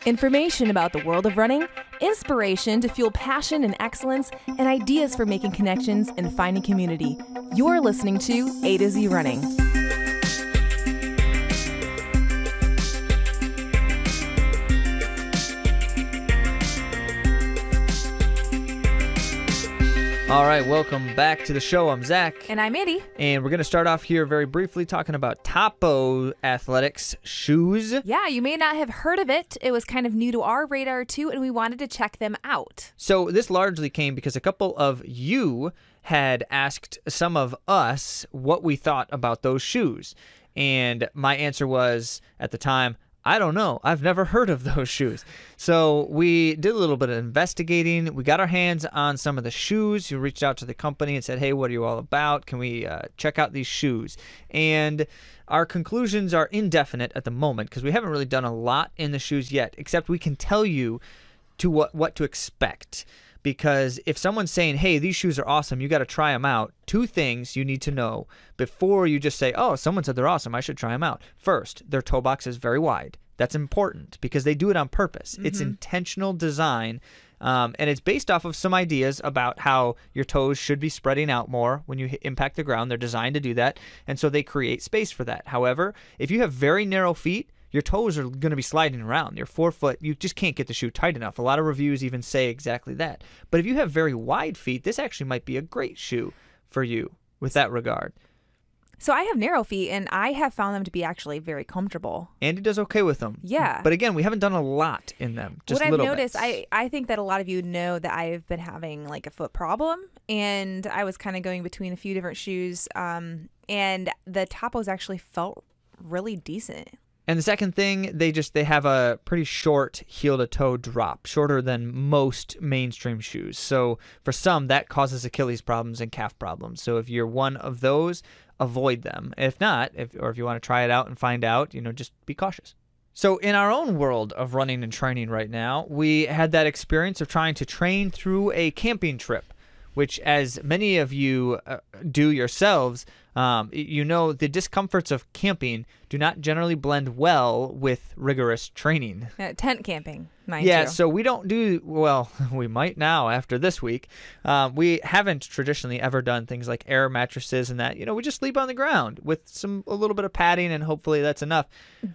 Information about the world of running, inspiration to fuel passion and excellence, and ideas for making connections and finding community. You're listening to AtoZrunning. All right, welcome back to the show. I'm Zach. And I'm Andy. And we're going to start off here very briefly talking about Topo Athletics shoes. Yeah, you may not have heard of it. It was kind of new to our radar too, and we wanted to check them out. So this largely came because a couple of you had asked some of us what we thought about those shoes. And my answer was, at the time, I don't know. I've never heard of those shoes. So we did a little bit of investigating. We got our hands on some of the shoes. We reached out to the company and said, hey, what are you all about? Can we check out these shoes? And our conclusions are indefinite at the moment because we haven't really done a lot in the shoes yet, except we can tell you to what to expect. Because if someone's saying, hey, these shoes are awesome, you got to try them out, two things you need to know before you just say, oh, someone said they're awesome, I should try them out. First, their toe box is very wide. That's important because they do it on purpose. It's intentional design, and it's based off of some ideas about how your toes should be spreading out more when you impact the ground. They're designed to do that, and so they create space for that. However, if you have very narrow feet, your toes are going to be sliding around. Your forefoot, you just can't get the shoe tight enough. A lot of reviews even say exactly that. But if you have very wide feet, this actually might be a great shoe for you with that regard. So I have narrow feet, and I have found them to be actually very comfortable. Andy does okay with them. Yeah. But again, we haven't done a lot in them. Just what I've little noticed, bits. I think that a lot of you know that I've been having like a foot problem, and I was kind of going between a few different shoes, and the Topos actually felt really decent. And the second thing, they have a pretty short heel-to-toe drop, shorter than most mainstream shoes. So for some, that causes Achilles problems and calf problems. So if you're one of those, avoid them. If not, if you want to try it out and find out, just be cautious. So in our own world of running and training right now, we had that experience of trying to train through a camping trip, which, as many of you do yourselves, the discomforts of camping do not generally blend well with rigorous training. Tent camping, mind you. Yeah, so we don't do, well, we might now after this week. We haven't traditionally ever done things like air mattresses and that. We just sleep on the ground with a little bit of padding, and hopefully that's enough.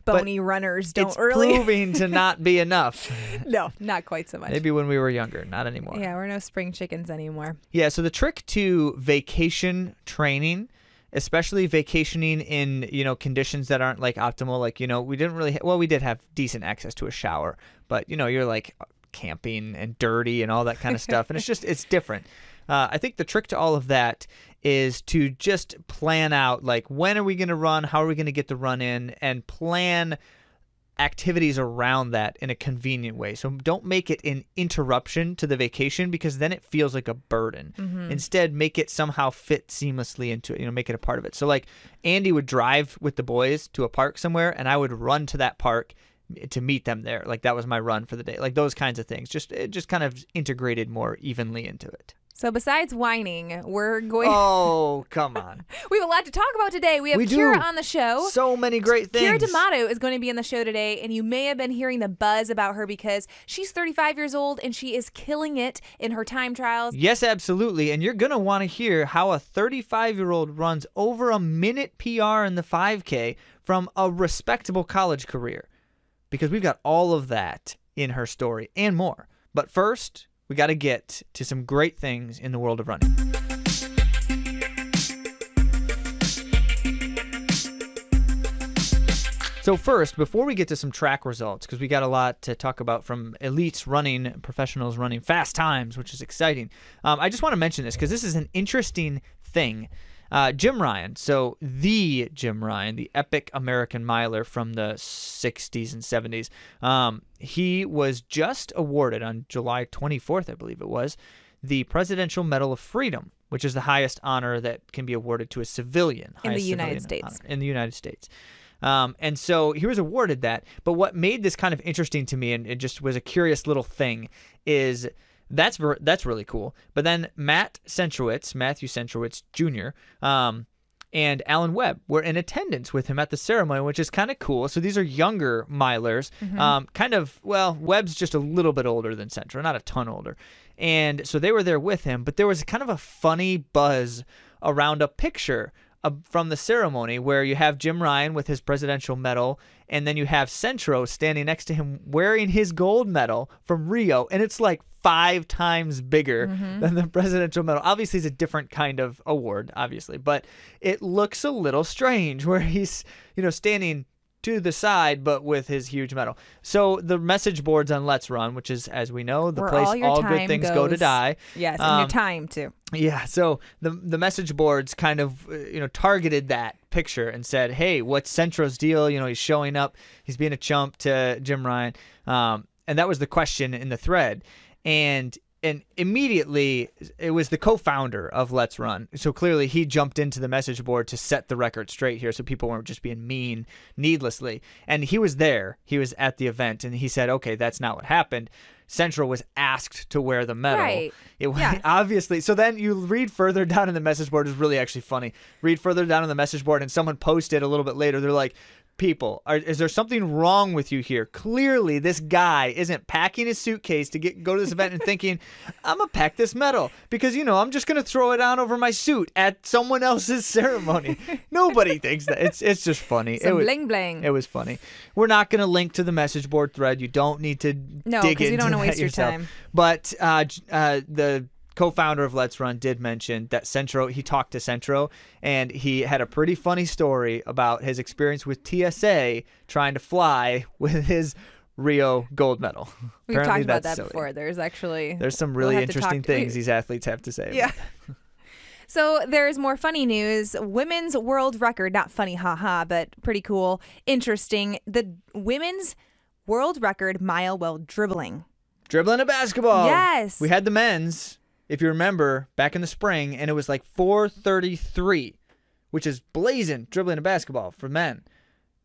Bony runners don't it's really. proving to not be enough. No, not quite so much. Maybe when we were younger, not anymore. Yeah, we're no spring chickens anymore. Yeah, so the trick to vacation training, especially vacationing in, conditions that aren't like optimal, like, we didn't really, we did have decent access to a shower, but, you're like camping and dirty and all that kind of stuff. And it's different. I think the trick to all of that is to just plan out, like, when are we going to run? How are we going to get the run in? And plan activities around that in a convenient way. So don't make it an interruption to the vacation, because then it feels like a burden. Instead, make it somehow fit seamlessly into it, make it a part of it. So like Andy would drive with the boys to a park somewhere, and I would run to that park to meet them there. Like that was my run for the day. Like those kinds of things. It just kind of integrated more evenly into it. So besides whining, we're going... Oh, come on. We have a lot to talk about today. We have Keira on the show. So many great things. Keira D'Amato is going to be on the show today, and you may have been hearing the buzz about her because she's 35 years old, and she is killing it in her time trials. Yes, absolutely. And you're going to want to hear how a 35-year-old runs over a minute PR in the 5K from a respectable college career, because we've got all of that in her story and more. But first, we got to get to some great things in the world of running. So first, before we get to some track results, because we got a lot to talk about from elites running, professionals running fast times, which is exciting, I just want to mention this because this is an interesting thing. Jim Ryan, so the Jim Ryan, the epic American miler from the 60s and 70s, he was just awarded on July 24th, I believe it was, the Presidential Medal of Freedom, which is the highest honor that can be awarded to a civilian. In the United States. In the United States. And so he was awarded that. But what made this kind of interesting to me, and it just was a curious little thing, is that's really cool. But then Matthew Centrowitz Jr., and Alan Webb were in attendance with him at the ceremony, which is kind of cool. So these are younger milers. Webb's just a little bit older than Centro, not a ton older. And so they were there with him, but there was kind of a funny buzz around a picture from the ceremony where you have Jim Ryan with his presidential medal, and then you have Centro standing next to him wearing his gold medal from Rio, and it's like 5 times bigger than the presidential medal. Obviously, it's a different kind of award, obviously, but it looks a little strange where he's, standing to the side, but with his huge medal. So the message boards on Let's Run, which is, as we know, the where place all time good things goes. go to die. Yes, and your time too. Yeah, so the message boards kind of targeted that picture and said, hey, what's Centro's deal? He's showing up, he's being a chump to Jim Ryan, and that was the question in the thread. And immediately it was the co-founder of Let's Run. So clearly he jumped into the message board to set the record straight here so people weren't just being mean needlessly. And he was there. He was at the event, and he said, okay, that's not what happened. Centro was asked to wear the medal. Right. Obviously. So then you read further down in the message board. It's really actually funny. Read further down in the message board, and someone posted a little bit later. They're like, people, is there something wrong with you here? Clearly, this guy isn't packing his suitcase to go to this event and thinking, I'm going to pack this medal because, I'm just going to throw it on over my suit at someone else's ceremony. Nobody thinks that. It's just funny. Bling bling. It was funny. We're not going to link to the message board thread. You don't need to dig into because we don't want to waste your yourself. time. But the co-founder of Let's Run did mention that he talked to Centro, and he had a pretty funny story about his experience with TSA trying to fly with his Rio gold medal. We've Apparently talked about that silly. before. There's some really interesting things these athletes have to say. Yeah. So there's more funny news. Women's world record, not funny, haha, but pretty cool, interesting. The women's world record mile while dribbling. Dribbling a basketball. Yes. We had the men's, if you remember, back in the spring, and it was like 4:33, which is blazing dribbling a basketball for men.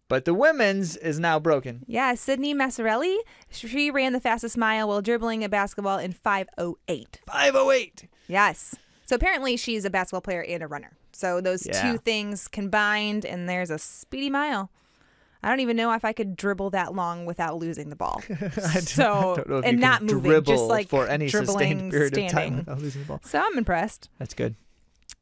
But the women's is now broken. Yeah, Sydney Massarelli, she ran the fastest mile while dribbling a basketball in 5:08. 5:08. Yes. So apparently she's a basketball player and a runner. So those two things combined, and there's a speedy mile. I don't even know if I could dribble that long without losing the ball. I don't know if and you not can moving, dribble just like for any sustained period standing. of time without losing the ball. So I'm impressed. That's good.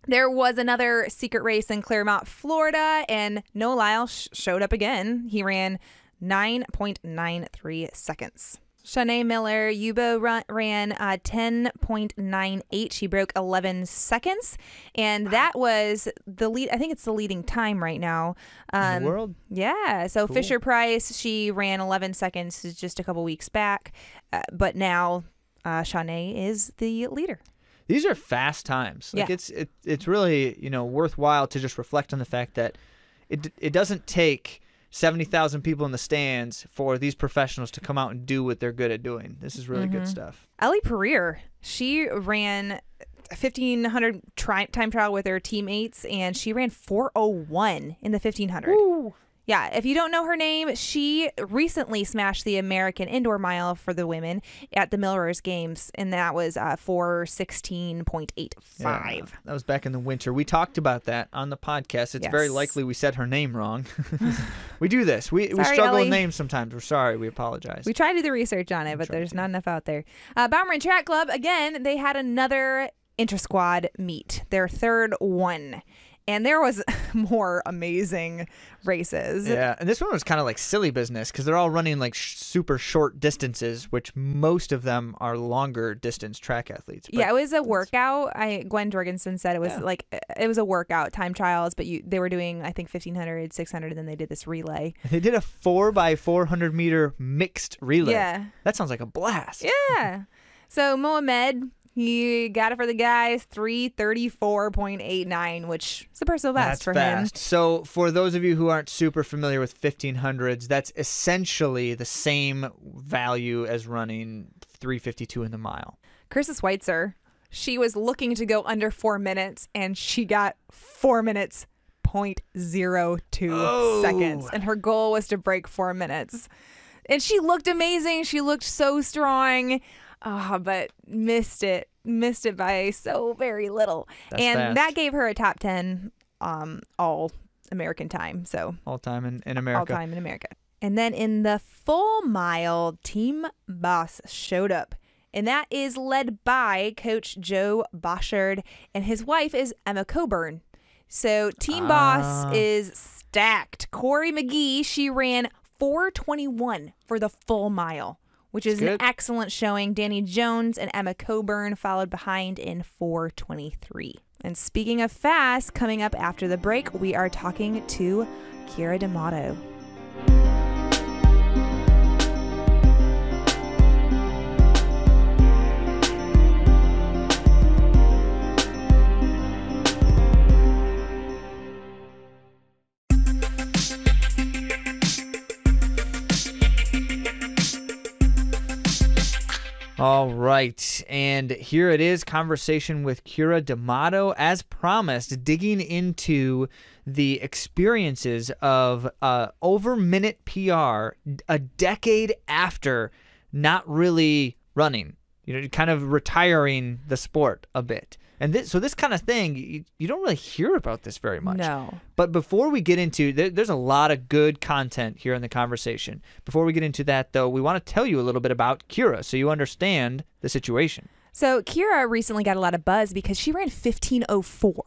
There was another secret race in Claremont, Florida, and Noah Lyle showed up again. He ran 9.93 seconds. Shanae Miller Yubo ran 10.98. She broke 11 seconds, and that was the lead. I think it's the leading time right now In the world. Yeah. So Cool. Fisher Price, she ran 11 seconds just a couple weeks back, but now Shanae is the leader. These are fast times. Like it's really worthwhile to just reflect on the fact that it doesn't take 70,000 people in the stands for these professionals to come out and do what they're good at doing. This is really good stuff. Ellie Pereira, she ran 1,500 time trial with her teammates, and she ran 4:01 in the 1,500. Woo. Yeah, if you don't know her name, she recently smashed the American indoor mile for the women at the Millrose Games, and that was 4:16.85. Yeah, that was back in the winter. We talked about that on the podcast. It's very likely we said her name wrong. We do this. We struggle Ellie. with names sometimes. We're sorry. We apologize. We try to do the research on it, but there's not enough out there. Bowerman Track Club, again, they had another inter-squad meet, their third one. And there was more amazing races. Yeah, and this one was kind of like silly business because they're all running like super short distances, which most of them are longer distance track athletes. Yeah, it was a workout. Gwen Jorgensen said it was it was a workout, time trials, but they were doing, I think, 1,500, 600, and then they did this relay. They did a 4x400 meter mixed relay. Yeah. That sounds like a blast. Yeah. So Mohamed, he got it for the guys, 3:34.89, which is a personal best That's for fast. him. So for those of you who aren't super familiar with 1500s, that's essentially the same value as running 3:52 in the mile. Krista Schweitzer, she was looking to go under 4 minutes, and she got 4 minutes, 0.02 seconds. And her goal was to break 4 minutes. And she looked amazing. She looked so strong. But missed it by so very little. That's and fast. that gave her a top 10 all American time. So all time in America. All time in America. And then in the full mile, Team Boss showed up. And that is led by Coach Joe Boschard, and his wife is Emma Coburn. So Team Boss is stacked. Corey McGee, she ran 4:21 for the full mile, which is an excellent showing. Danny Jones and Emma Coburn followed behind in 4:23. And speaking of fast, coming up after the break, we are talking to Keira D'Amato. All right, and here it is, conversation with Keira D'Amato, as promised, digging into the experiences of over-minute PR a decade after not really running, kind of retiring the sport a bit. And this kind of thing, you don't really hear about this very much. No. But before we get into, there's a lot of good content here in the conversation. Before we get into that, though, we want to tell you a little bit about Keira so you understand the situation. So Keira recently got a lot of buzz because she ran 15:04.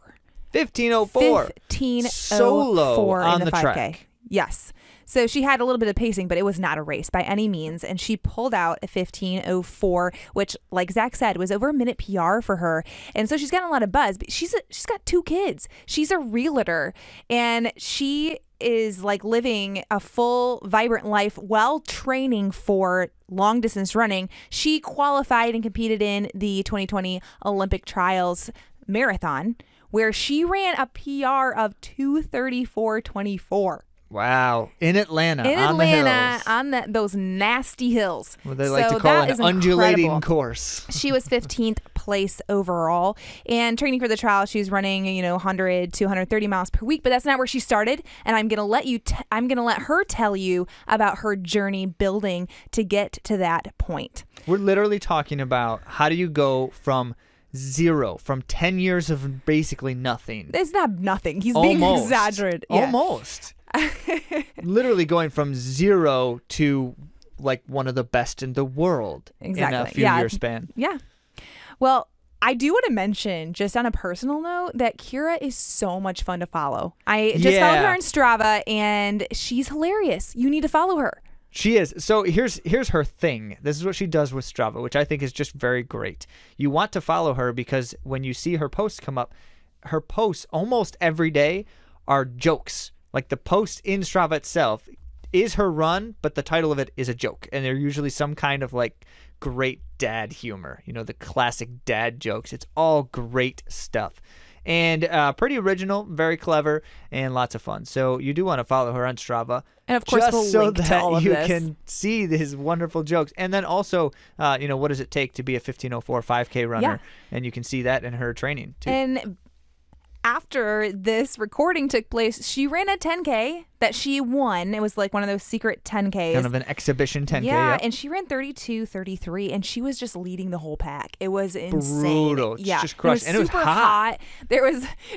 15:04. 15:04 solo on in the 5K. track. Yes. So she had a little bit of pacing, but it was not a race by any means. And she pulled out a 15:04, which, like Zach said, was over a minute PR for her. And so she's gotten a lot of buzz. But she's got 2 kids. She's a realtor, and she is like living a full, vibrant life while training for long distance running. She qualified and competed in the 2020 Olympic Trials marathon, where she ran a PR of 2:34:24. Wow. In Atlanta, in on Atlanta, the hills. those nasty hills. What they like to call an undulating incredible. Course. She was 15th place overall, and training for the trial, she's running 100 to 130 miles per week. But that's not where she started, and I'm gonna let her tell you about her journey building to get to that point. We're literally talking about how do you go from 10 years of basically nothing. It's not nothing. He's being exaggerated. Yeah. Almost. Literally going from 0 to like one of the best in the world in a few year span. Yeah. Well, I do want to mention, just on a personal note, that Keira is so much fun to follow. I just followed her on Strava, and she's hilarious. You need to follow her. She is. So here's her thing. This is what she does with Strava, which I think is just very great. You want to follow her because when you see her posts come up, her posts almost every day are jokes. Like the post in Strava itself is her run, but the title of it is a joke. And they're usually some kind of like great dad humor, the classic dad jokes. It's all great stuff. And pretty original, very clever, and lots of fun. So you do want to follow her on Strava. And of course, just we'll so link that to all of you this. can see these wonderful jokes. And then also, what does it take to be a 15:04 5K runner? Yeah. And you can see that in her training, too. And after this recording took place, she ran a 10K that she won. It was like one of those secret 10Ks. Kind of an exhibition 10K. Yeah, and she ran 32:33, and she was just leading the whole pack. It was insane. Brutal. Yeah, just crushed. And it was super hot.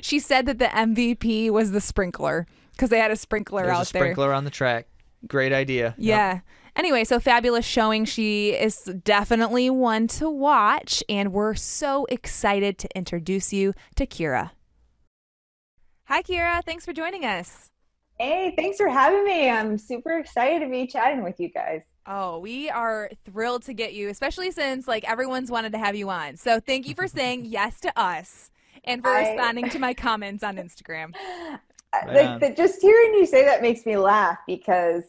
She said that the MVP was the sprinkler because they had a sprinkler There's out a sprinkler on the track. Great idea. Yeah. Yep. Anyway, so fabulous showing. She is definitely one to watch, and we're so excited to introduce you to Keira. Hi, Keira. Thanks for joining us. Hey, thanks for having me. I'm super excited to be chatting with you guys. Oh, we are thrilled to get you, especially since everyone's wanted to have you on. So thank you for saying yes to us and for responding to my comments on Instagram. Just hearing you say that makes me laugh because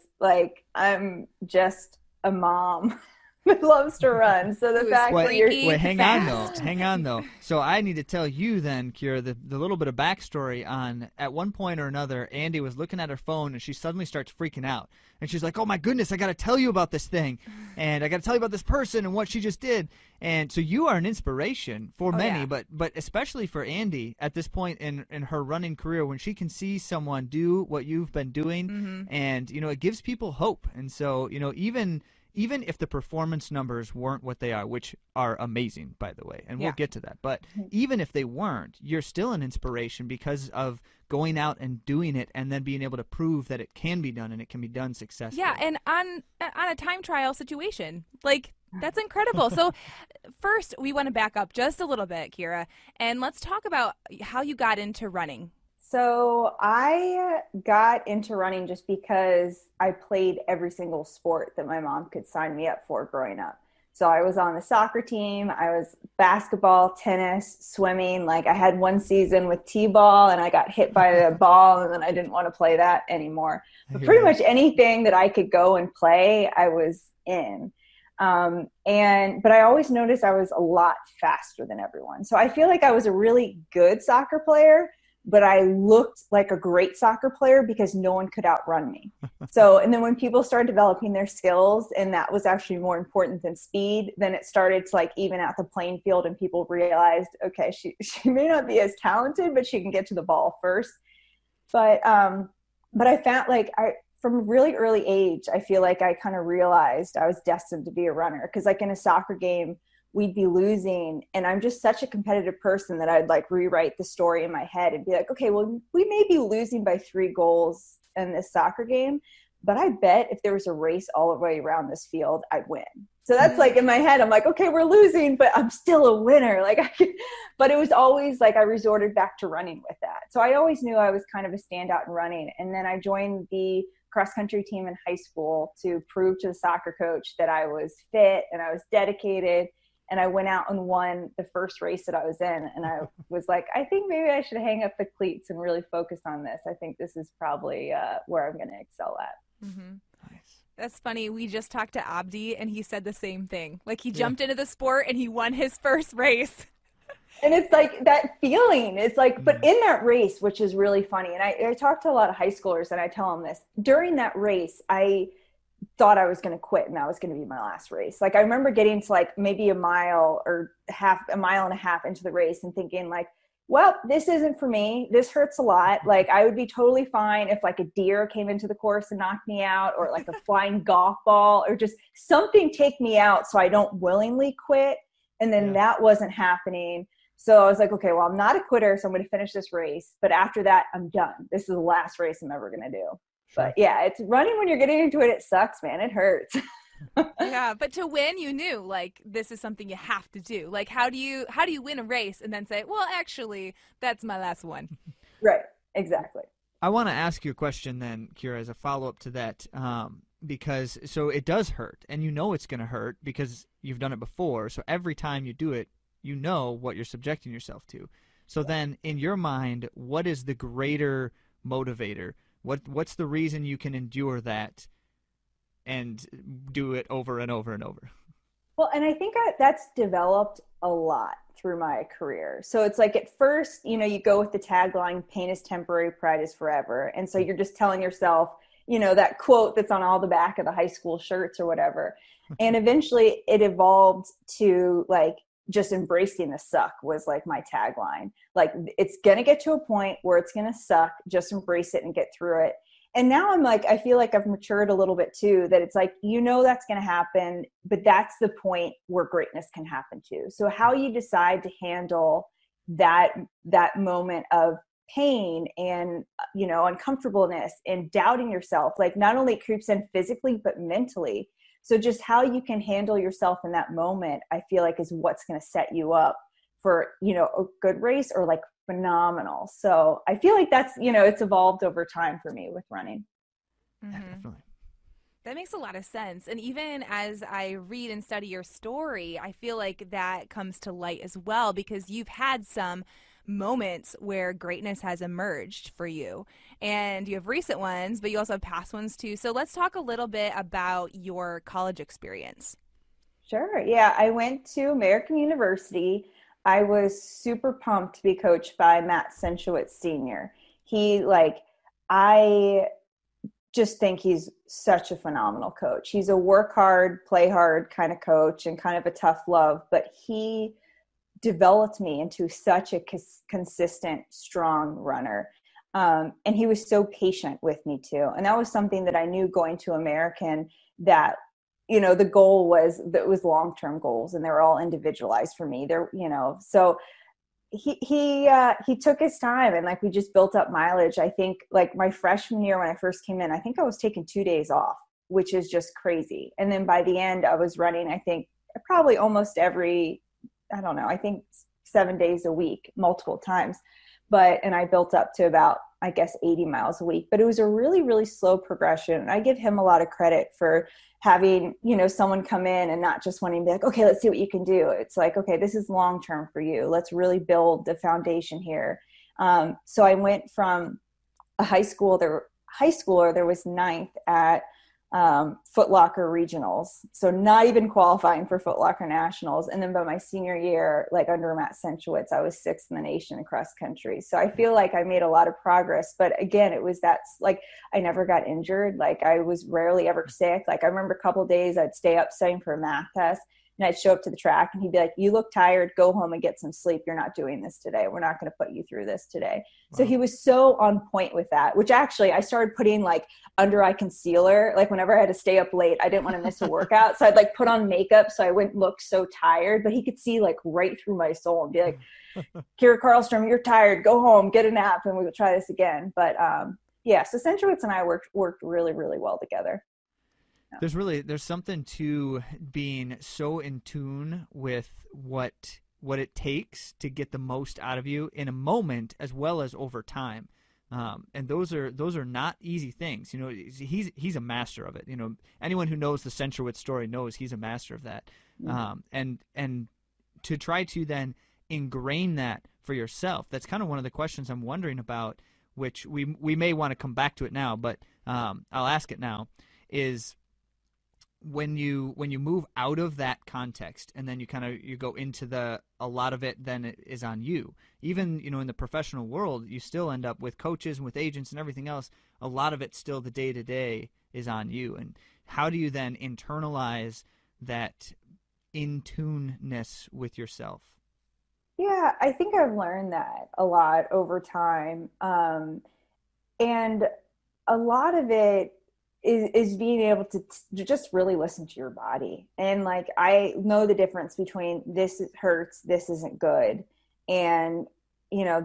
I'm just a mom that loves to run. So the fact that you're hang on though. So I need to tell you then, Keira, the little bit of backstory on at one point or another, Andy was looking at her phone and she suddenly starts freaking out. And she's like, oh my goodness, I got to tell you about this thing. And I got to tell you about this person and what she just did. And so you are an inspiration for many, but especially for Andy at this point in her running career when she can see someone do what you've been doing. And, it gives people hope. And so, even even if the performance numbers weren't what they are, which are amazing, by the way, and we'll get to that, but even if they weren't, you're still an inspiration because of going out and doing it and then being able to prove that it can be done and it can be done successfully. Yeah, and on a time trial situation. Like, that's incredible. So first, we want to back up just a little bit, Keira, and let's talk about how you got into running. So I got into running just because I played every single sport that my mom could sign me up for growing up. So I was on the soccer team, I was basketball, tennis, swimming. Like, I had one season with T-ball and I got hit by the ball and then I didn't want to play that anymore. But pretty much anything that I could go and play, I was in. But I always noticed I was a lot faster than everyone. So I feel like I was a really good soccer player, but I looked like a great soccer player because no one could outrun me. So, and then when people started developing their skills, and that was actually more important than speed, then it started to like even out the playing field, and people realized, okay, she may not be as talented, but she can get to the ball first. But I found from a really early age, I feel like I kind of realized I was destined to be a runner. Because like in a soccer game, we'd be losing, and I'm just such a competitive person that I'd like rewrite the story in my head and be like, okay, well, we may be losing by 3 goals in this soccer game, but I bet if there was a race all the way around this field, I'd win. So that's like in my head, I'm like, okay, we're losing, but I'm still a winner. But it was always like I resorted back to running with that. So I always knew I was kind of a standout in running. And then I joined the cross country team in high school to prove to the soccer coach that I was fit and I was dedicated. And I went out and won the first race that I was in. And I was like, I think maybe I should hang up the cleats and really focus on this. I think this is probably where I'm going to excel at. Mm-hmm. Nice. That's funny. We just talked to Abdi, and he said the same thing. Like, he jumped into the sport, and he won his first race. And it's like that feeling. It's like, but in that race, which is really funny, and I talk to a lot of high schoolers, and I tell them this. During that race, I thought I was going to quit and that was going to be my last race. Like, I remember getting to like maybe a mile and a half into the race and thinking like, well, this isn't for me. This hurts a lot. Like, I would be totally fine if like a deer came into the course and knocked me out, or like a flying golf ball, or just something take me out so I don't willingly quit. And then that wasn't happening. So I was like, okay, well, I'm not a quitter, so I'm going to finish this race. But after that, I'm done. This is the last race I'm ever going to do. But yeah, it's running when you're getting into it. It sucks, man. It hurts. Yeah, but to win, you knew like this is something you have to do. Like, how do you win a race and then say, well, actually, that's my last one? Right. Exactly. I want to ask you a question then, Keira, as a follow-up to that, because so it does hurt, and you know it's going to hurt because you've done it before. So every time you do it, you know what you're subjecting yourself to. So then, in your mind, what is the greater motivator? What's the reason you can endure that and do it over and over and over? Well, and I think that's developed a lot through my career. So it's like at first, you go with the tagline, pain is temporary, pride is forever. And so you're just telling yourself, that quote that's on all the back of the high school shirts or whatever. And eventually it evolved to like, just embracing the suck was like my tagline. Like, it's going to get to a point where it's going to suck. Just embrace it and get through it. And now I'm like, I feel like I've matured a little bit too, that it's like, that's going to happen, but that's the point where greatness can happen too. So how you decide to handle that moment of pain and, uncomfortableness and doubting yourself, like not only it creeps in physically, but mentally. So just how you can handle yourself in that moment, I feel like is what's going to set you up for, a good race or like phenomenal. So I feel like that's, it's evolved over time for me with running. Mm-hmm. Yeah, definitely. That makes a lot of sense. And even as I read and study your story, I feel like that comes to light as well, because you've had some moments where greatness has emerged for you, and you have recent ones, but you also have past ones too. So let's talk a little bit about your college experience. Sure. Yeah. I went to American University. I was super pumped to be coached by Matt Senshowitz Sr. I just think he's such a phenomenal coach. He's a work hard, play hard kind of coach and kind of a tough love, but he developed me into such a consistent, strong runner. And he was so patient with me too. And that was something that I knew going to American, that the goal was that it was long-term goals, and they were all individualized for me. So he took his time, and like we just built up mileage. I think like my freshman year when I first came in, I think I was taking 2 days off, which is just crazy. And then by the end I was running, I think probably almost every, I don't know, I think 7 days a week, multiple times. And I built up to about, I guess, 80 miles a week, but it was a really, really slow progression. And I give him a lot of credit for having, someone come in and not just wanting to be like, okay, let's see what you can do. It's like, okay, this is long-term for you. Let's really build the foundation here. So I went from a high schooler, there was ninth at Foot Locker regionals. So not even qualifying for Foot Locker nationals. And then by my senior year, like under Matt Senchowitz, I was 6th in the nation in cross country. So I feel like I made a lot of progress, but again, it was like, I never got injured. Like I was rarely ever sick. Like I remember a couple of days I'd stay up studying for a math test, and I'd show up to the track and he'd be like, you look tired, go home and get some sleep. You're not doing this today. We're not going to put you through this today. Wow. So he was so on point with that, which actually I started putting like under eye concealer. Like whenever I had to stay up late, I didn't want to miss a workout. So I'd like put on makeup so I wouldn't look so tired, but he could see like right through my soul and be like, Keira Karlstrom, you're tired, go home, get a nap, and we'll try this again. But yeah, so Senchowitz and I worked really, really well together. There's something to being so in tune with what it takes to get the most out of you in a moment as well as over time. And those are not easy things. He's a master of it. Anyone who knows the Senchowitz story knows he's a master of that. And to try to then ingrain that for yourself, that's kind of one of the questions I'm wondering about, which we may want to come back to it now, but I'll ask it now, is when you move out of that context and then you go into a lot of it then it is on you. Even in the professional world, you still end up with coaches and with agents and everything else. A lot of it still, the day to day, is on you. And how do you then internalize that in tuneness with yourself? Yeah, I think I've learned that a lot over time, and a lot of it is being able to just really listen to your body. And like, I know the difference between this hurts, this isn't good, and,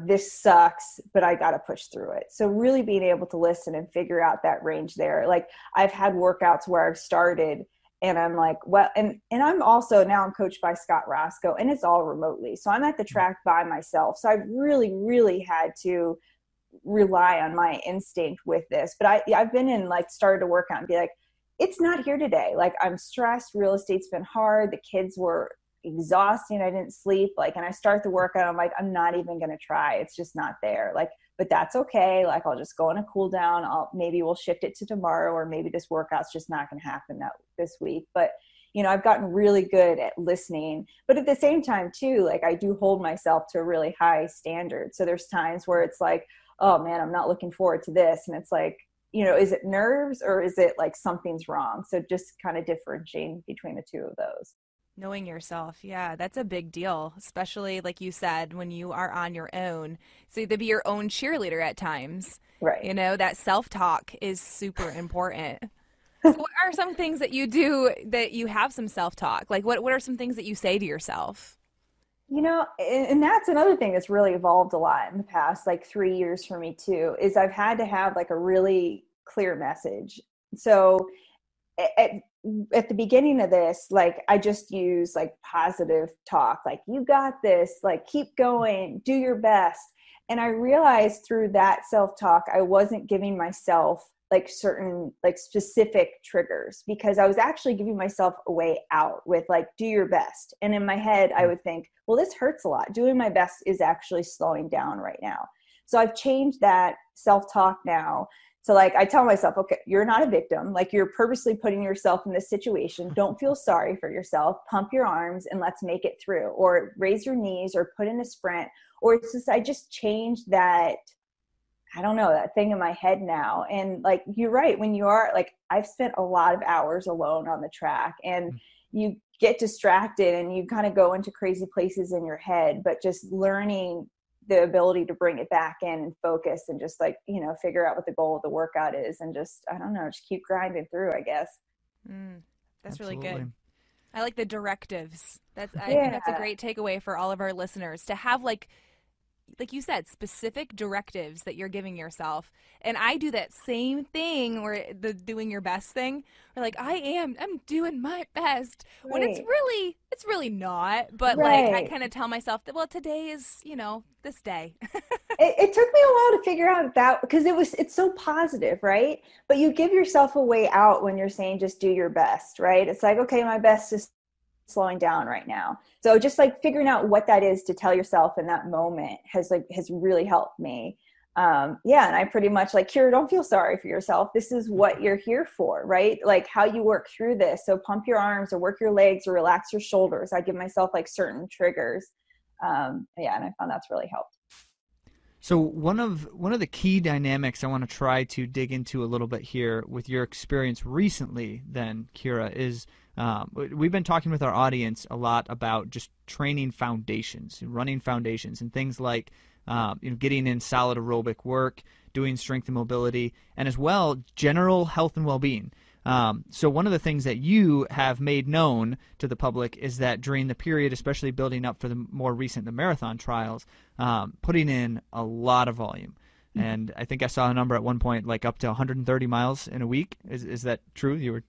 this sucks, but I got to push through it. So really being able to listen and figure out that range there. Like I've had workouts where I've started and I'm like, well, and I'm also, now I'm coached by Scott Roscoe, and it's all remotely. So I'm at the track by myself. So I've really, really had to rely on my instinct with this. But I've been in, like, started to work out and be like, it's not here today. Like, I'm stressed. Real estate's been hard. The kids were exhausting. I didn't sleep. Like, and I start the workout. I'm like, I'm not even going to try. It's just not there. Like, but that's okay. Like, I'll just go on a cool down. Maybe we'll shift it to tomorrow, or maybe this workout's just not going to happen this week. But, I've gotten really good at listening, but at the same time too, like, I do hold myself to a really high standard. So there's times where it's like, oh man, I'm not looking forward to this. And it's like, is it nerves or is it like something's wrong? So just kind of differentiating between the two of those. Knowing yourself. Yeah, that's a big deal, especially like you said, when you are on your own. So to be your own cheerleader at times. Right. That self-talk is super important. So what are some things that you do that you have some self-talk? Like what are some things that you say to yourself? And that's another thing that's really evolved a lot in the past, like 3 years for me too, is I've had to have like a really clear message. So at the beginning of this, like, I just use like positive talk, like, you got this, like, keep going, do your best. And I realized through that self-talk, I wasn't giving myself like certain, like, specific triggers, because I was actually giving myself a way out with like, do your best. And in my head, I would think, well, this hurts a lot. Doing my best is actually slowing down right now. So I've changed that self-talk now. So like, I tell myself, okay, you're not a victim. Like, you're purposely putting yourself in this situation. Don't feel sorry for yourself. Pump your arms and let's make it through, or raise your knees, or put in a sprint. Or it's just, I just changed that, I don't know, that thing in my head now. And like, you're right. When you are like, I've spent a lot of hours alone on the track, and you get distracted and you kind of go into crazy places in your head, but just learning the ability to bring it back in and focus and just like, figure out what the goal of the workout is, and just, I don't know, just keep grinding through, I guess. That's Absolutely. really good. I like the directives. I think Yeah. that's a great takeaway for all of our listeners to have like you said, specific directives that you're giving yourself. And I do that same thing where the doing your best thing. Or like I'm doing my best when it's Right. really not. But like I Right. kind of tell myself that well today is this day. It took me a while to figure out that because it's so positive, right? But you give yourself a way out when you're saying just do your best, right? It's like, okay, my best is slowing down right now. So just like figuring out what that is to tell yourself in that moment has really helped me. Yeah, and I pretty much like, Keira, don't feel sorry for yourself. This is what you're here for, right? Like how you work through this. So pump your arms or work your legs or relax your shoulders. I give myself like certain triggers. Yeah, and I found that's really helped. So one of the key dynamics I want to try to dig into a little bit here with your experience recently, then, Keira, is we've been talking with our audience a lot about just training foundations, running foundations, and things like getting in solid aerobic work, doing strength and mobility, and as well general health and well-being. So one of the things that you have made known to the public is that during the period, especially building up for the more recent, the marathon trials, putting in a lot of volume. And I think I saw a number at one point, like up to 130 miles in a week. Is that true?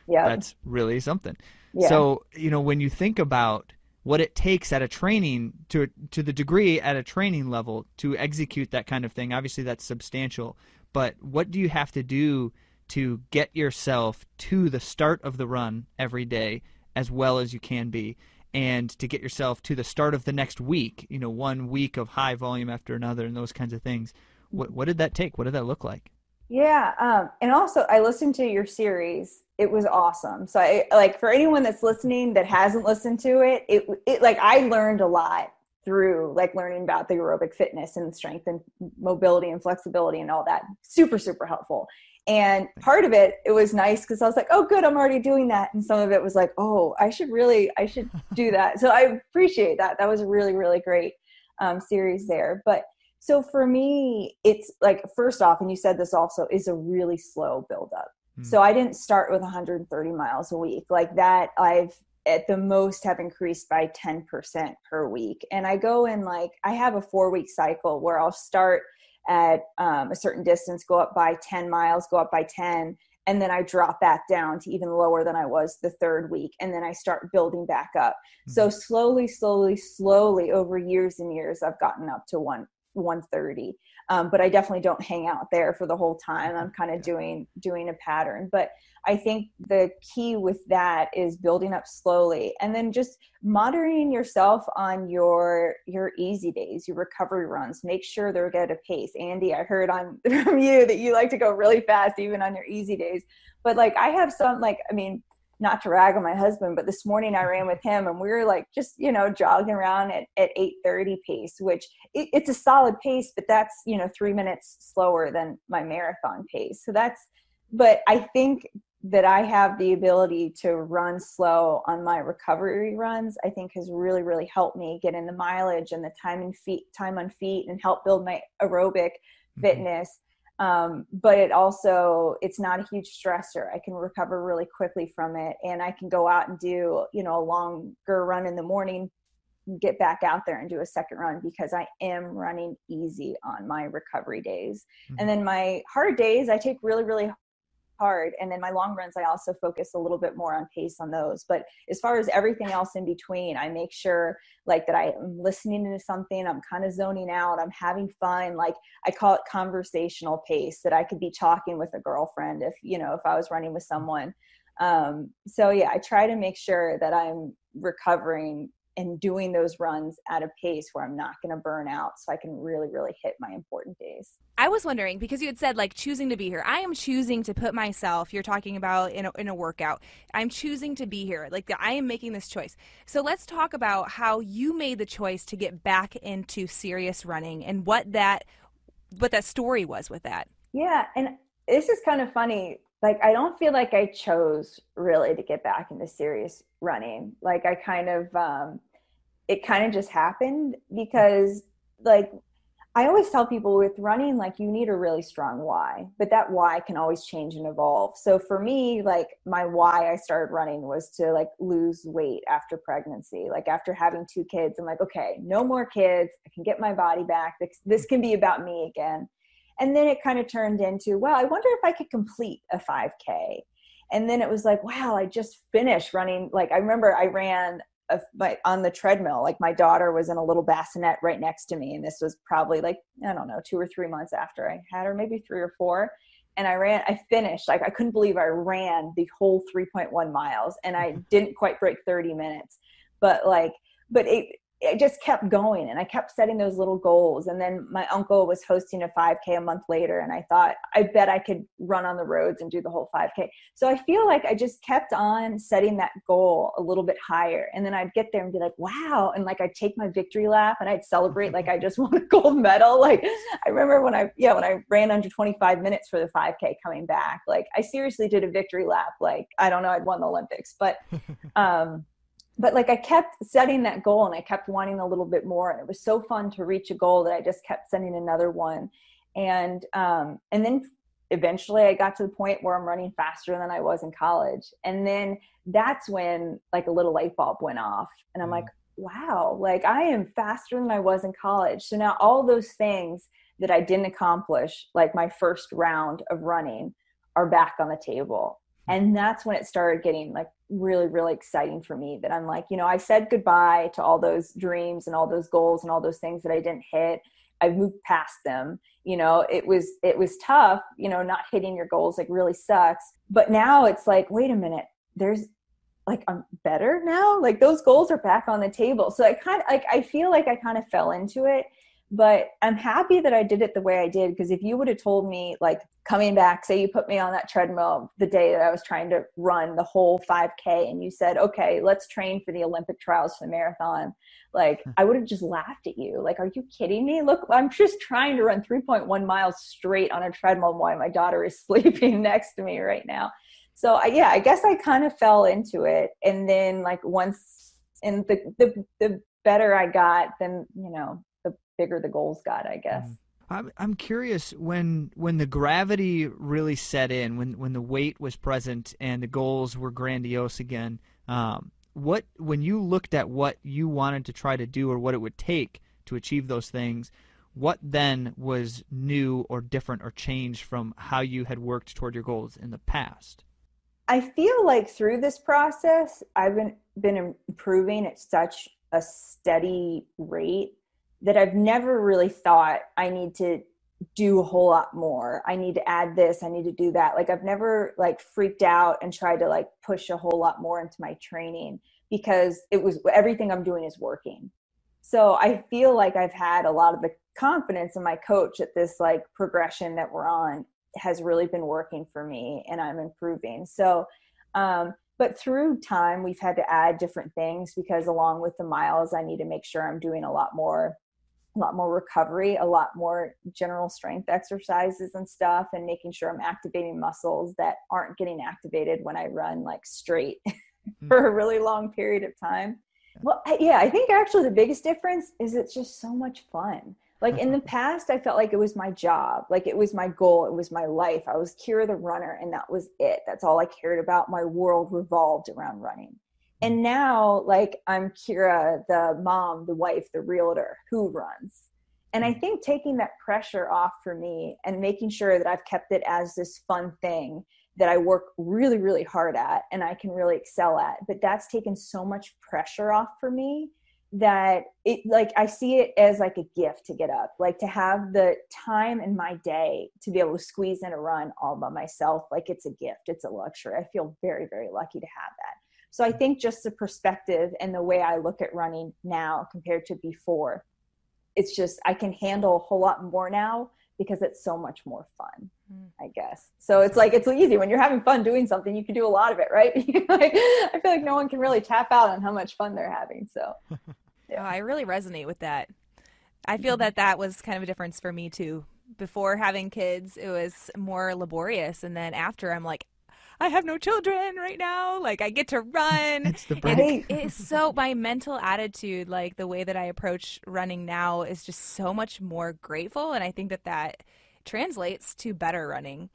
Yeah. That's really something. Yeah. So, when you think about what it takes at a training to the degree at a training level to execute that kind of thing, obviously that's substantial, but what do you have to do to get yourself to the start of the run every day as well as you can be, and to get yourself to the start of the next week, 1 week of high volume after another and those kinds of things? What did that take? What did that look like? Yeah. And also I listened to your series. It was awesome. So I like for anyone that's listening that hasn't listened to it, it like I learned a lot through like learning about the aerobic fitness and strength and mobility and flexibility and all that. Super, super helpful. And part of it was nice because I was like, oh, good, I'm already doing that. And some of it was like, oh, I should do that. So I appreciate that. That was a really, really great series there. But so for me, it's like, first off, and you said this also, is a really slow buildup. So I didn't start with 130 miles a week like that. I've at the most have increased by 10% per week. And I go in like, I have a 4-week cycle where I'll start at a certain distance, go up by 10 miles, go up by 10, and then I drop back down to even lower than I was the 3rd week. And then I start building back up. So slowly over years and years, I've gotten up to 130. But I definitely don't hang out there for the whole time. I'm kind of doing a pattern. But I think the key with that is building up slowly and then just monitoring yourself on your easy days, your recovery runs. Make sure they're at a pace. Andy, I heard from you that you like to go really fast even on your easy days. But like I have some not to rag on my husband, but this morning I ran with him and we were like just, jogging around at 8:30 pace, which it's a solid pace, but that's, 3 minutes slower than my marathon pace. So but I think that I have the ability to run slow on my recovery runs, I think has really, really helped me get in the mileage and the time on feet and help build my aerobic fitness. But it's not a huge stressor. I can recover really quickly from it and I can go out and do, a longer run in the morning, get back out there and do a second run because I am running easy on my recovery days. And then my hard days, I take really, really hard. And then my long runs, I also focus a little bit more on pace on those. But as far as everything else in between, I make sure like that I am listening to something, I'm kind of zoning out, I'm having fun. Like I call it conversational pace, that I could be talking with a girlfriend if I was running with someone. So yeah, I try to make sure that I'm recovering and doing those runs at a pace where I'm not going to burn out so I can really, really hit my important days. I was wondering, because you had said like choosing to be here. I am choosing to put myself, you're talking about in a workout, I'm choosing to be here. Like I am making this choice. So let's talk about how you made the choice to get back into serious running and what that story was with that. Yeah. And this is kind of funny. Like, I don't feel like I chose really to get back into serious running. Like it kind of just happened because like I always tell people with running, like, you need a really strong why, but that why can always change and evolve. So for me, like, my why I started running was to like lose weight after pregnancy. Like after having 2 kids, I'm like, okay, no more kids. I can get my body back. This can be about me again. And then it kind of turned into, well, I wonder if I could complete a 5K. And then it was like, wow, I just finished running. Like I remember I ran on the treadmill. Like my daughter was in a little bassinet right next to me. And this was probably like, I don't know, 2 or 3 months after I had her, maybe 3 or 4. And I finished, like, I couldn't believe I ran the whole 3.1 miles and I didn't quite break 30 minutes, but it just kept going and I kept setting those little goals. And then my uncle was hosting a 5K a month later. And I thought, I bet I could run on the roads and do the whole 5K. So I feel like I just kept on setting that goal a little bit higher. And then I'd get there and be like, wow. And like, I'd take my victory lap and I'd celebrate like I just won a gold medal. Like I remember when I ran under 25 minutes for the 5K coming back, like I seriously did a victory lap. Like, I don't know, I'd won the Olympics, but like I kept setting that goal and I kept wanting a little bit more. And it was so fun to reach a goal that I just kept setting another one. And then eventually I got to the point where I'm running faster than I was in college. And then that's when like a little light bulb went off and I'm like, wow, like I am faster than I was in college. So now all those things that I didn't accomplish, like my first round of running, are back on the table. And that's when it started getting like really, really exciting for me, that I'm like, I said goodbye to all those dreams and all those goals and all those things that I didn't hit. I moved past them. It was tough, not hitting your goals like really sucks. But now it's like, wait a minute, there's like, I'm better now. Like those goals are back on the table. So I feel like I kind of fell into it, but I'm happy that I did it the way I did. Because if you would have told me, like, coming back, say you put me on that treadmill the day that I was trying to run the whole 5K and you said, okay, let's train for the Olympic trials for the marathon. Like, I would have just laughed at you. Like, are you kidding me? Look, I'm just trying to run 3.1 miles straight on a treadmill while my daughter is sleeping next to me right now. So I guess I kind of fell into it. And then like once, and the better I got, then, the bigger the goals got, I guess. I'm curious, when the gravity really set in, when the weight was present and the goals were grandiose again, when you looked at what you wanted to try to do or what it would take to achieve those things, what then was new or different or changed from how you had worked toward your goals in the past? I feel like through this process, I've been improving at such a steady rate that I've never really thought I need to do a whole lot more. I need to add this. I need to do that. Like I've never like freaked out and tried to like push a whole lot more into my training, because everything I'm doing is working. So I feel like I've had a lot of the confidence in my coach that this like progression that we're on has really been working for me and I'm improving. So, but through time, we've had to add different things, because along with the miles, I need to make sure I'm doing a lot more recovery, a lot more general strength exercises and stuff, and making sure I'm activating muscles that aren't getting activated when I run like straight for a really long period of time. Well, yeah, I think actually the biggest difference is it's just so much fun. Like in the past, I felt like it was my job, like it was my goal, it was my life. I was Keira the runner, and that was it. That's all I cared about. My world revolved around running. And now, like, I'm Keira, the mom, the wife, the realtor who runs. And I think taking that pressure off for me and making sure that I've kept it as this fun thing that I work really, really hard at and I can really excel at. But that's taken so much pressure off for me that it, like, I see it as like a gift to get up, like to have the time in my day to be able to squeeze in a run all by myself. Like it's a gift. It's a luxury. I feel very, very lucky to have that. So I think just the perspective and the way I look at running now compared to before, it's just, I can handle a whole lot more now because it's so much more fun, I guess. So it's like, it's easy when you're having fun doing something, you can do a lot of it, right? Like, I feel like no one can really tap out on how much fun they're having. So yeah. Oh, I really resonate with that. I feel that was kind of a difference for me too. Before having kids, it was more laborious. And then after, I'm like, I have no children right now. Like, I get to run. It's the break. It's so, my mental attitude, like the way that I approach running now is just so much more grateful. And I think that translates to better running.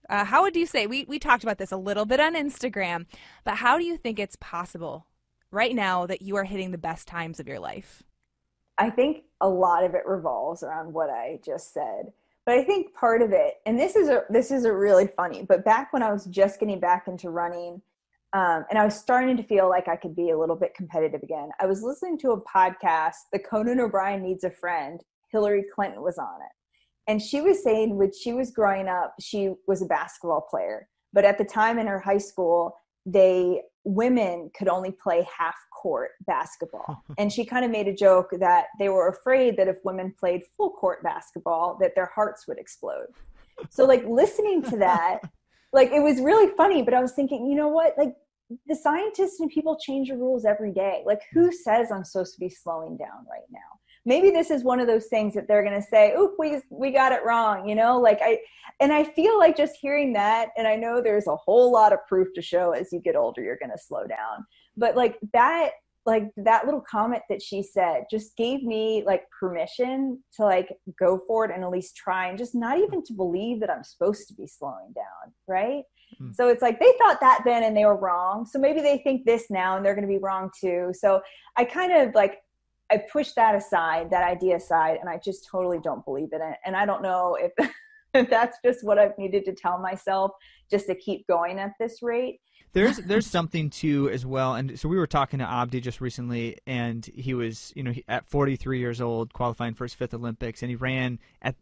How would you say, we talked about this a little bit on Instagram, but how do you think it's possible right now that you are hitting the best times of your life? I think a lot of it revolves around what I just said. But I think part of it, and this is a really funny, but back when I was just getting back into running, and I was starting to feel like I could be a little bit competitive again, I was listening to a podcast, The Conan O'Brien Needs a Friend. Hillary Clinton was on it. And she was saying when she was growing up, she was a basketball player. But at the time in her high school, women could only play half court basketball. And she kind of made a joke that they were afraid that if women played full court basketball, that their hearts would explode. So like listening to that, like it was really funny, but I was thinking, you know what, like the scientists and people change the rules every day. Like who says I'm supposed to be slowing down right now? Maybe this is one of those things that they're going to say, oop, we got it wrong, you know, like I feel like just hearing that, and I know there's a whole lot of proof to show as you get older, you're going to slow down. But like that little comment that she said just gave me like permission to like go for it and at least try, and just not even to believe that I'm supposed to be slowing down. Right. Mm. So it's like, they thought that then and they were wrong. So maybe they think this now and they're going to be wrong too. So I kind of like, I pushed that aside, that idea aside, and I just totally don't believe in it. And I don't know if that's just what I've needed to tell myself just to keep going at this rate. There's something too as well. And so we were talking to Abdi just recently, and he was, at 43 years old, qualifying for his 5th Olympics, and he ran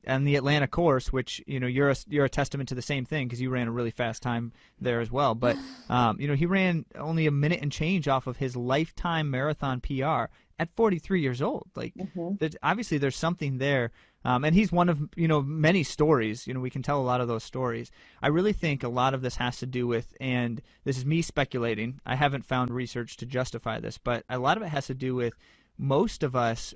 on the Atlanta course, which, you're a testament to the same thing because you ran a really fast time there as well. But, he ran only a minute and change off of his lifetime marathon PR at 43 years old. Like, obviously there's something there. And he's one of, many stories. We can tell a lot of those stories. I really think a lot of this has to do with, and this is me speculating, I haven't found research to justify this, but a lot of it has to do with most of us,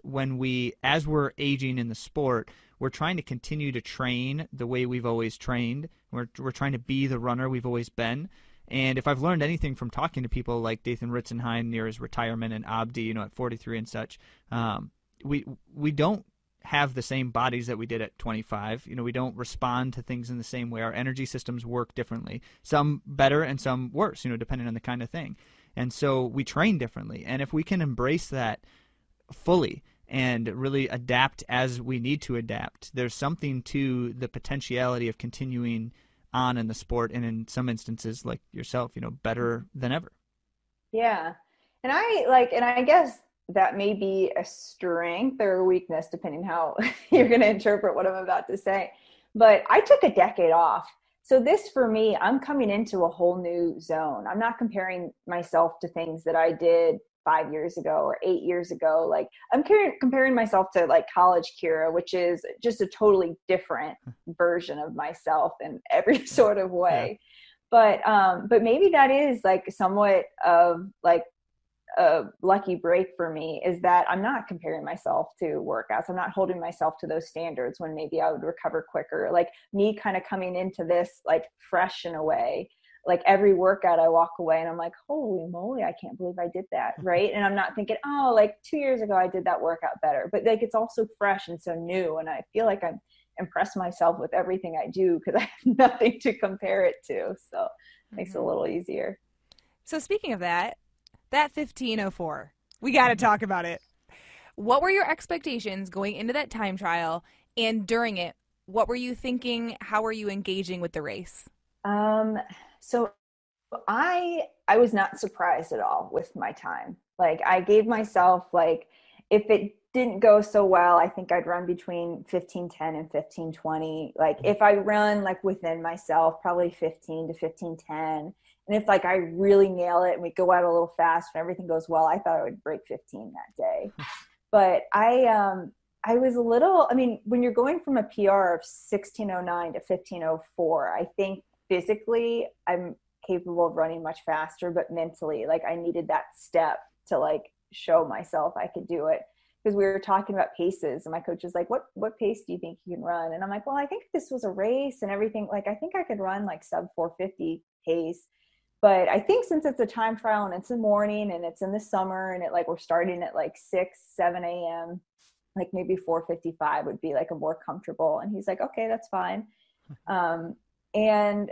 as we're aging in the sport, we're trying to continue to train the way we've always trained. We're trying to be the runner we've always been. And if I've learned anything from talking to people like Dathan Ritzenheim near his retirement and Abdi, at 43 and such, we don't have the same bodies that we did at 25. We don't respond to things in the same way. Our energy systems work differently, some better and some worse, depending on the kind of thing. And so we train differently. And if we can embrace that fully and really adapt as we need to adapt, there's something to the potentiality of continuing on in the sport, and in some instances like yourself, better than ever. Yeah. And I guess that may be a strength or a weakness, depending how you're going to interpret what I'm about to say. But I took a decade off. So this, for me, I'm coming into a whole new zone. I'm not comparing myself to things that I did 5 years ago or 8 years ago. Like I'm comparing myself to like college Keira, which is just a totally different version of myself in every sort of way. Yeah. But maybe that is like somewhat of like a lucky break for me, is that I'm not comparing myself to workouts. I'm not holding myself to those standards when maybe I would recover quicker. Like me kind of coming into this like fresh in a way. Like every workout I walk away and I'm like, holy moly, I can't believe I did that. Right. And I'm not thinking, oh, like 2 years ago I did that workout better, but like it's also fresh and so new. And I feel like I'm impressed myself with everything I do because I have nothing to compare it to. So it makes it a little easier. So speaking of that 1504, we got to talk about it. What were your expectations going into that time trial, and during it, what were you thinking? How were you engaging with the race? So I was not surprised at all with my time. Like I gave myself, like, if it didn't go so well, I think I'd run between 15:10 and 15:20. Like if I run like within myself, probably 15 to 15:10. And if like I really nail it and we go out a little fast and everything goes well, I thought I would break 15 that day. But I was a little, when you're going from a PR of 16:09 to 15:04, I think physically I'm capable of running much faster, but mentally, like I needed that step to like show myself I could do it. Because we were talking about paces and my coach was like, what pace do you think you can run? And I'm like, well, I think if this was a race and everything, like I think I could run like sub 450 pace. But I think since it's a time trial and it's in the morning and it's in the summer and we're starting at like 6, 7 a.m., like maybe 4:55 would be like a more comfortable. And he's like, okay, that's fine. And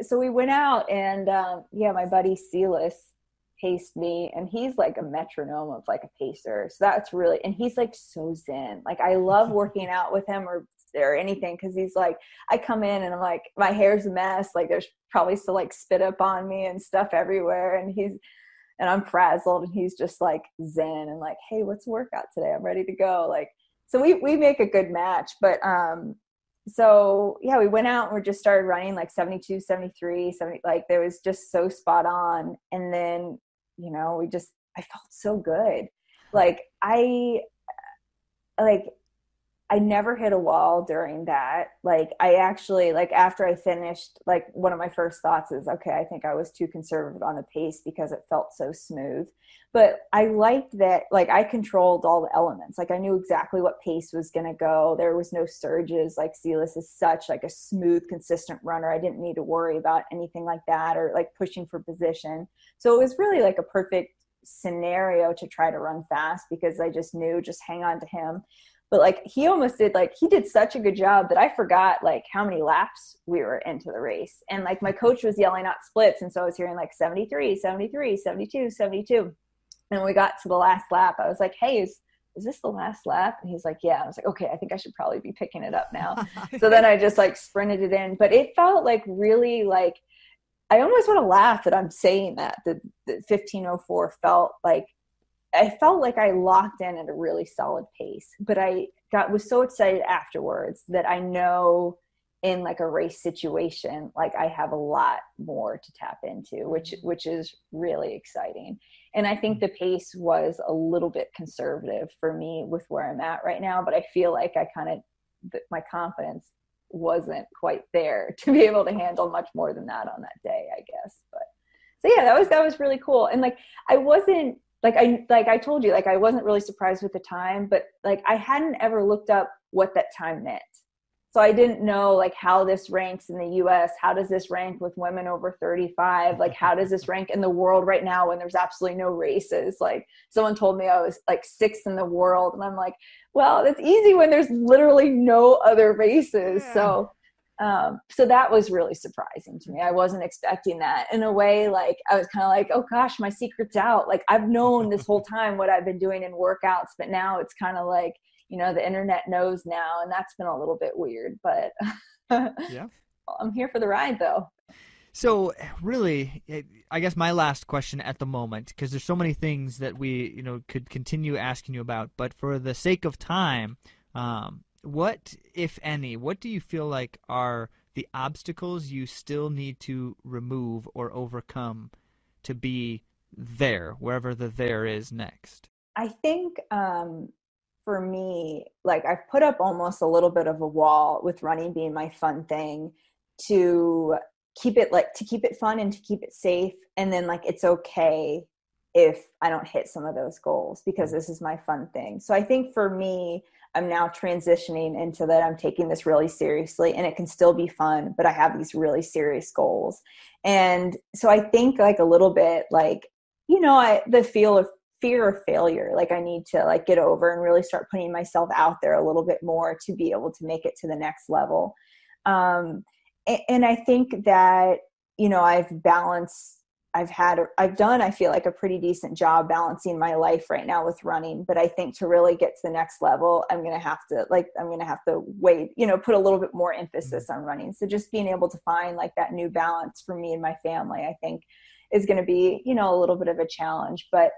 so we went out and my buddy Silas paced me, and he's like a metronome of like a pacer. So that's really, and he's like so zen. Like I love working out with him or anything, because he's like, I come in and I'm like, my hair's a mess, like there's probably still like spit up on me and stuff everywhere, and I'm frazzled, and he's just like zen and like, hey, what's the workout today? I'm ready to go. Like, so we make a good match. But so yeah, we went out and we just started running like 72, 73, 70, like there was just so spot on. And then, I felt so good. Like I never hit a wall during that. Like I actually, like after I finished, like one of my first thoughts is, okay, I think I was too conservative on the pace because it felt so smooth. But I liked that, like I controlled all the elements. Like I knew exactly what pace was going to go. There was no surges. Like Silas is such like a smooth, consistent runner. I didn't need to worry about anything like that or like pushing for position. So it was really like a perfect scenario to try to run fast, because I just knew, just hang on to him. But like he did such a good job that I forgot like how many laps we were into the race. And like my coach was yelling out splits. And so I was hearing like 73, 73, 72, 72. And when we got to the last lap, I was like, hey, is this the last lap? And he's like, yeah. I was like, okay, I think I should probably be picking it up now. So then I just like sprinted it in. But it felt like really like, I almost want to laugh that I'm saying that. The 15:04 felt like, I felt like I locked in at a really solid pace, but I was so excited afterwards that I know in like a race situation, like I have a lot more to tap into, which is really exciting. And I think the pace was a little bit conservative for me with where I'm at right now, but I feel like my confidence wasn't quite there to be able to handle much more than that on that day, I guess. But so yeah, that was really cool. And like, I wasn't, like I told you, like I wasn't really surprised with the time, but like I hadn't ever looked up what that time meant. So I didn't know like how this ranks in the US. How does this rank with women over 35? Like how does this rank in the world right now when there's absolutely no races? Like someone told me I was like 6th in the world, and I'm like, well, that's easy when there's literally no other races. Yeah. So that was really surprising to me. I wasn't expecting that. In a way, like I was kind of like, oh gosh, my secret's out. Like I've known this whole time what I've been doing in workouts, but now it's kind of like, the internet knows now, and that's been a little bit weird, but yeah, I'm here for the ride though. So really, I guess my last question at the moment, because there's so many things that we, could continue asking you about, but for the sake of time, what, if any, what do you feel like are the obstacles you still need to remove or overcome to be there, wherever the there is next? I think for me, like I've put up almost a little bit of a wall with running being my fun thing, to keep it fun and to keep it safe. And then like, it's okay if I don't hit some of those goals, because this is my fun thing. So I think for me, I'm now transitioning into that I'm taking this really seriously, and it can still be fun, but I have these really serious goals. And so I think like a little bit like, the fear of failure, like I need to like get over and really start putting myself out there a little bit more to be able to make it to the next level. And I think that, I've done, I feel like a pretty decent job balancing my life right now with running, but I think to really get to the next level, I'm going to have to wait, put a little bit more emphasis on running. So just being able to find like that new balance for me and my family, I think is going to be, a little bit of a challenge, but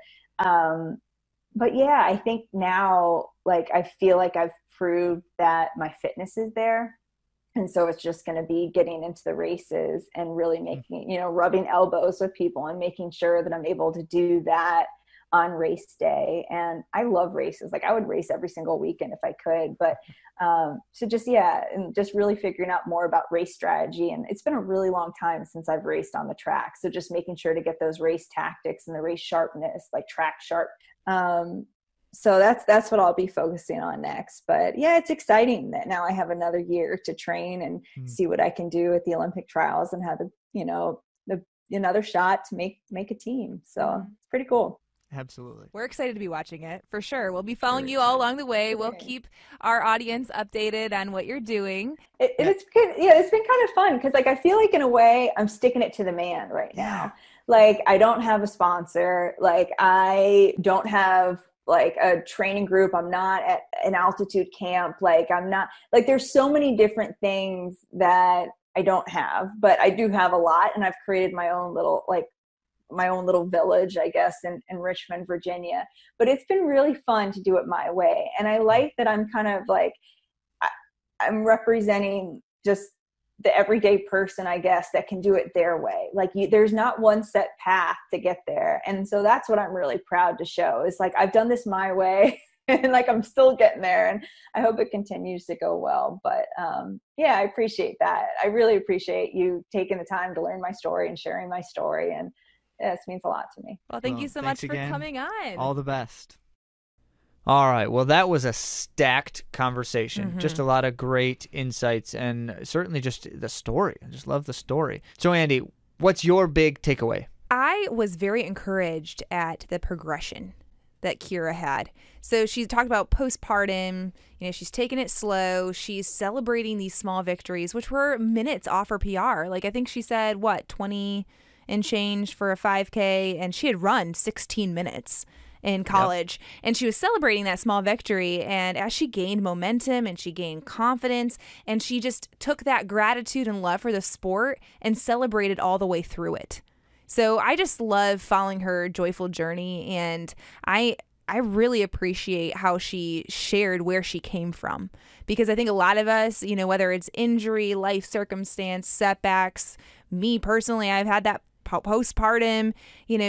yeah, I think now, like, I feel like I've proved that my fitness is there. And so it's just going to be getting into the races and really making, rubbing elbows with people and making sure that I'm able to do that on race day. And I love races. Like I would race every single weekend if I could, but, so just, yeah. And just really figuring out more about race strategy. And it's been a really long time since I've raced on the track. So just making sure to get those race tactics and the race sharpness, like track sharp. So that's what I'll be focusing on next. But yeah, it's exciting that now I have another year to train and see what I can do at the Olympic trials and have the another shot to make a team. So it's pretty cool. Absolutely. We're excited to be watching it for sure. We'll be following you all along the way. We'll keep our audience updated on what you're doing. It's been kind of fun because like I feel like in a way I'm sticking it to the man right now. Like I don't have a sponsor. Like I don't have like a training group. I'm not at an altitude camp. Like I'm not like there's so many different things that I don't have, but I do have a lot, and I've created my own little village, I guess, in Richmond, Virginia. But it's been really fun to do it my way. And I like that I'm kind of like, I'm representing just the everyday person, I guess, that can do it their way. Like there's not one set path to get there. And so that's what I'm really proud to show is like, I've done this my way and like, I'm still getting there, and I hope it continues to go well. But yeah, I appreciate that. I really appreciate you taking the time to learn my story and sharing my story. And this means a lot to me. Well, thank you so much for coming on. All the best. All right. Well, that was a stacked conversation. Just a lot of great insights, and certainly just the story. I just love the story. So, Andy, what's your big takeaway? I was very encouraged at the progression that Keira had. So she talked about postpartum, she's taking it slow. She's celebrating these small victories, which were minutes off her PR. Like I think she said, 20 and change for a 5K, and she had run 16 minutes in college. Yep. And she was celebrating that small victory, and as she gained momentum and she gained confidence, and she just took that gratitude and love for the sport and celebrated all the way through it. So I just love following her joyful journey, and I really appreciate how she shared where she came from, because I think a lot of us, whether it's injury, life circumstance, setbacks, me personally, I've had that postpartum,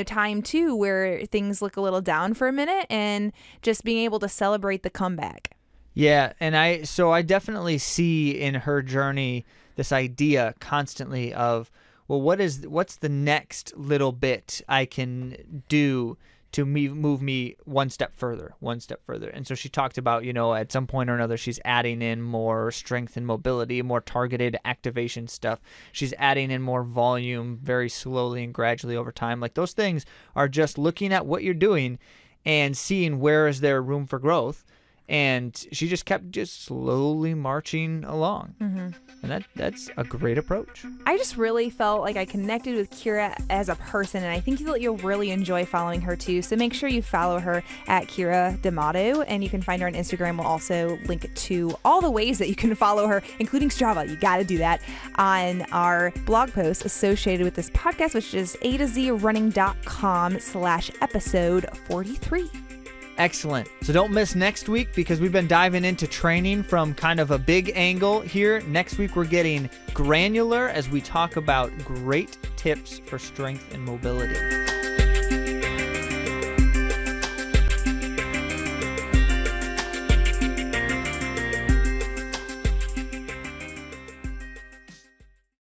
time too, where things look a little down for a minute, and just being able to celebrate the comeback. Yeah. And I definitely see in her journey this idea constantly of, well, what's the next little bit I can do to move me one step further. And so she talked about, at some point or another, she's adding in more strength and mobility, more targeted activation stuff. She's adding in more volume very slowly and gradually over time. Like those things are just looking at what you're doing and seeing where is there room for growth. And she just kept slowly marching along. And that's a great approach. I just really felt like I connected with Keira as a person, and I think that you'll really enjoy following her too. So make sure you follow her at Keira D'Amato, and you can find her on Instagram. We'll also link to all the ways that you can follow her, including Strava. You got to do that on our blog post associated with this podcast, which is AtoZrunning.com/episode 43. Excellent. So don't miss next week, because we've been diving into training from kind of a big angle here. Next week, we're getting granular as we talk about great tips for strength and mobility.